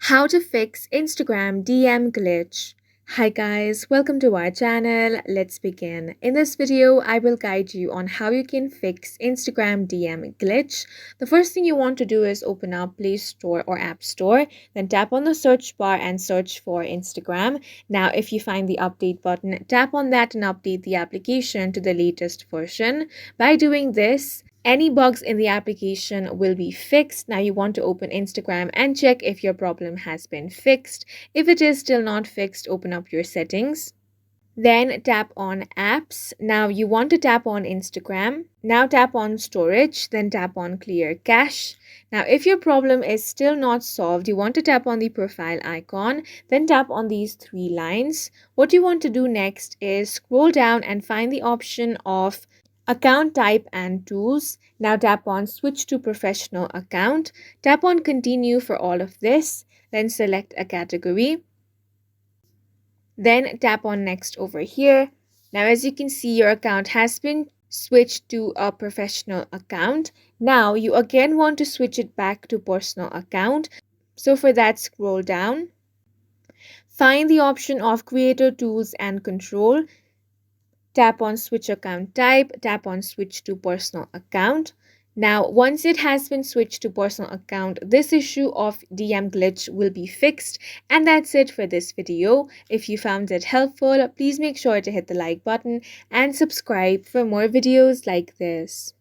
How to fix Instagram DM glitch. Hi guys, welcome to our channel. Let's begin. In this video, I will guide you on how you can fix Instagram DM glitch. The first thing you want to do is open up Play Store or App Store, then tap on the search bar and search for Instagram. Now, if you find the update button, tap on that and update the application to the latest version. By doing this, any bugs in the application will be fixed. Now you want to open Instagram and check if your problem has been fixed. If it is still not fixed, open up your settings. Then tap on apps. Now you want to tap on Instagram. Now tap on storage, then tap on clear cache. Now if your problem is still not solved, you want to tap on the profile icon, then tap on these three lines. What you want to do next is scroll down and find the option of account type and tools. Now tap on switch to professional account. Tap on continue for all of this. Then select a category. Then tap on next over here. Now as you can see, your account has been switched to a professional account. Now you again want to switch it back to personal account. So for that, scroll down. Find the option of creator tools and control. Tap on switch account type, tap on switch to personal account. Now, once it has been switched to personal account, this issue of DM glitch will be fixed. And that's it for this video. If you found it helpful, please make sure to hit the like button and subscribe for more videos like this.